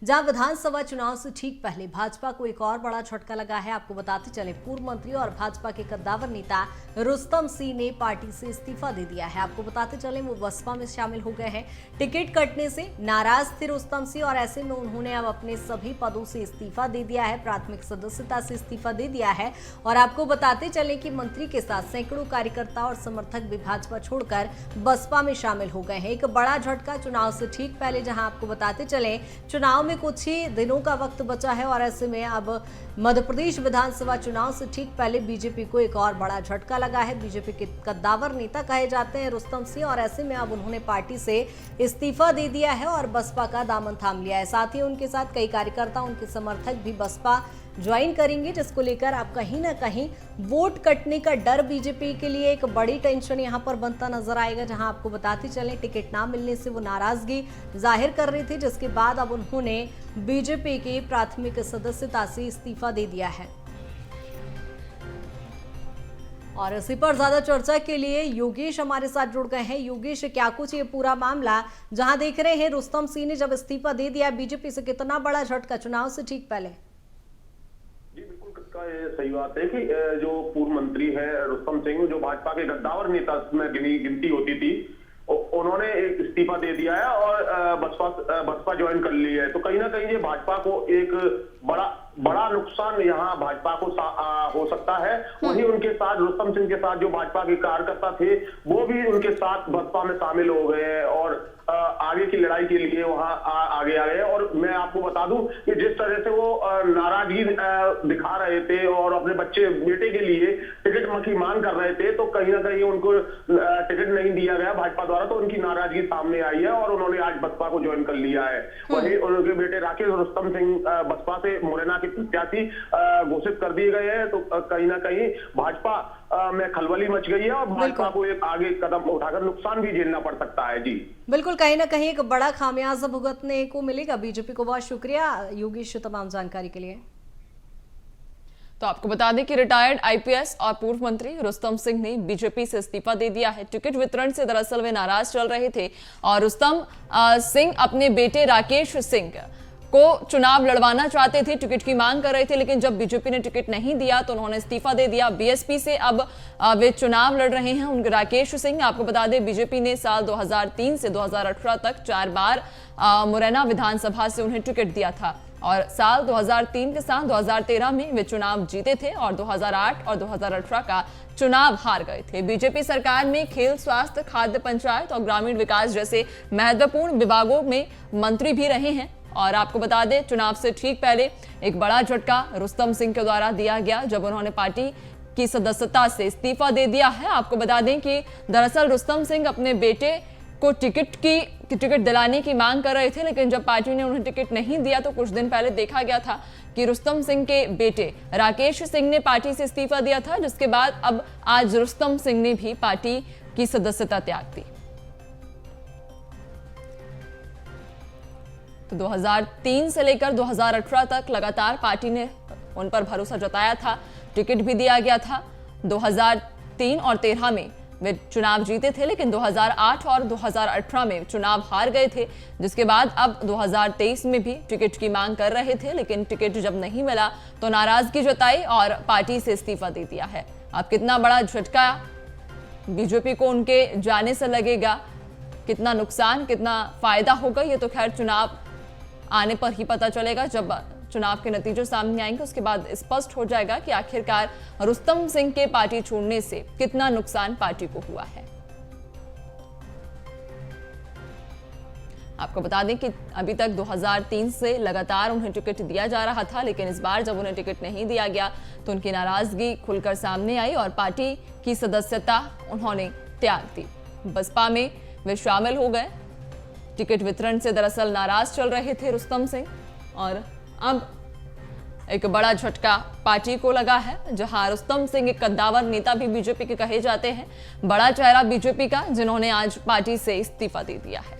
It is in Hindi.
जहां विधानसभा चुनाव से ठीक पहले भाजपा को एक और बड़ा झटका लगा है। आपको बताते चले, पूर्व मंत्री और भाजपा के कद्दावर नेता रुस्तम सिंह ने पार्टी से इस्तीफा दे दिया है। आपको बताते चले, वो बसपा में शामिल हो गए हैं। टिकट कटने से नाराज थे रुस्तम सिंह और ऐसे में उन्होंने अब अपने सभी पदों से इस्तीफा दे दिया है, प्राथमिक सदस्यता से इस्तीफा दे दिया है। और आपको बताते चले कि मंत्री के साथ सैकड़ों कार्यकर्ता और समर्थक भी भाजपा छोड़कर बसपा में शामिल हो गए हैं। एक बड़ा झटका चुनाव से ठीक पहले, जहां आपको बताते चले चुनाव में कुछ ही दिनों का वक्त बचा है और ऐसे में अब मध्य प्रदेश विधानसभा चुनाव से ठीक पहले बीजेपी को एक और बड़ा झटका लगा है। बीजेपी के कद्दावर नेता कहे जाते हैं रुस्तम सिंह और ऐसे में अब उन्होंने पार्टी से इस्तीफा दे दिया है और बसपा का दामन थाम लिया है। साथ ही उनके साथ कई कार्यकर्ता, उनके समर्थक भी बसपा ज्वाइन करेंगे, जिसको लेकर आप कहीं ना कहीं वोट कटने का डर बीजेपी के लिए एक बड़ी टेंशन यहां पर बनता नजर आएगा। जहां आपको बताते चलें, टिकट ना मिलने से वो नाराजगी जाहिर कर रही थी, जिसके बाद अब उन्होंने बीजेपी की प्राथमिक सदस्यता से इस्तीफा दे दिया है। और इसी पर ज्यादा चर्चा के लिए योगेश हमारे साथ जुड़ गए हैं। योगेश, क्या कुछ ये पूरा मामला, जहां देख रहे हैं रुस्तम सिंह ने जब इस्तीफा दे दिया बीजेपी से, कितना बड़ा झटका चुनाव से ठीक पहले? जी बिल्कुल, ये सही बात है कि जो पूर्व मंत्री है रुस्तम सिंह, जो भाजपा के गद्दावर नेता में गिनती होती थी, उन्होंने एक इस्तीफा दे दिया है और बसपा ज्वाइन कर ली है। तो कहीं ना कहीं ये भाजपा को एक बड़ा नुकसान यहाँ भाजपा को हो सकता है। वहीं उनके साथ रुस्तम सिंह के साथ जो भाजपा के कार्यकर्ता थे, वो भी उनके साथ बसपा में शामिल हो गए हैं और आगे की लड़ाई के लिए वहां आगे आ गए। और मैं आपको बता दूं कि जिस तरह से वो नाराजगी दिखा रहे थे और अपने बेटे के लिए टिकट की मांग कर रहे थे, तो कहीं ना कहीं उनको टिकट नहीं दिया गया भाजपा द्वारा, तो उनकी नाराजगी सामने आई है और उन्होंने आज बसपा को ज्वाइन कर लिया है। वहीं उनके बेटे राकेश रुस्तम सिंह बसपा से मुरैना के प्रत्याशी घोषित कर दिए गए हैं। तो कहीं ना कहीं भाजपा में खलबली मच गई है और भाजपा को एक आगे कदम उठाकर नुकसान भी झेलना पड़ सकता है। जी बिल्कुल, कहीं ना कहीं एक बड़ा खामियाजा भुगतने को मिलेगा बीजेपी को। बहुत शुक्रिया योगेश तमाम जानकारी के लिए। तो आपको बता दें कि रिटायर्ड आईपीएस और पूर्व मंत्री रुस्तम सिंह ने बीजेपी से इस्तीफा दे दिया है। टिकट वितरण से दरअसल वे नाराज चल रहे थे और रुस्तम सिंह अपने बेटे राकेश सिंह को चुनाव लड़वाना चाहते थे, टिकट की मांग कर रहे थे, लेकिन जब बीजेपी ने टिकट नहीं दिया तो उन्होंने इस्तीफा दे दिया। बीएसपी से अब वे चुनाव लड़ रहे हैं। उनके राकेश सिंह, आपको बता दें, बीजेपी ने साल 2003 से 2018 तक 4 बार मुरैना विधानसभा से उन्हें टिकट दिया था और साल 2003 के साथ 2013 में वे चुनाव जीते थे और 2008 और 2018 का चुनाव हार गए थे। बीजेपी सरकार में खेल, स्वास्थ्य, खाद्य, पंचायत और ग्रामीण विकास जैसे महत्वपूर्ण विभागों में मंत्री भी रहे हैं। और आपको बता दें, चुनाव से ठीक पहले एक बड़ा झटका रुस्तम सिंह के द्वारा दिया गया जब उन्होंने पार्टी की सदस्यता से इस्तीफा दे दिया है। आपको बता दें कि दरअसल रुस्तम सिंह अपने बेटे को टिकट दिलाने की मांग कर रहे थे, लेकिन जब पार्टी ने उन्हें टिकट नहीं दिया तो कुछ दिन पहले देखा गया था कि रुस्तम सिंह के बेटे राकेश सिंह ने पार्टी से इस्तीफा दिया था, जिसके बाद अब आज रुस्तम सिंह ने भी पार्टी की सदस्यता त्याग दी। तो 2003 से लेकर 2018 तक लगातार पार्टी ने उन पर भरोसा जताया था, टिकट भी दिया गया था। 2003 और 2013 में वे चुनाव जीते थे, लेकिन 2008 और 2018 में चुनाव हार गए थे, जिसके बाद अब 2023 में भी टिकट की मांग कर रहे थे, लेकिन टिकट जब नहीं मिला तो नाराजगी जताई और पार्टी से इस्तीफा दे दिया है। अब कितना बड़ा झटका बीजेपी को उनके जाने से लगेगा, कितना नुकसान, कितना फायदा होगा, ये तो खैर चुनाव आने पर ही पता चलेगा। जब चुनाव के नतीजे सामने आएंगे उसके बाद स्पष्ट हो जाएगा कि आखिरकार रुस्तम सिंह के पार्टी छोड़ने से कितना नुकसान पार्टी को हुआ है। आपको बता दें कि अभी तक 2003 से लगातार उन्हें टिकट दिया जा रहा था, लेकिन इस बार जब उन्हें टिकट नहीं दिया गया तो उनकी नाराजगी खुलकर सामने आई और पार्टी की सदस्यता उन्होंने त्याग दी। बसपा में वे शामिल हो गए। टिकट वितरण से दरअसल नाराज चल रहे थे रुस्तम सिंह और अब एक बड़ा झटका पार्टी को लगा है, जहां रुस्तम सिंह एक कद्दावर नेता भी बीजेपी के कहे जाते हैं, बड़ा चेहरा बीजेपी का, जिन्होंने आज पार्टी से इस्तीफा दे दिया है।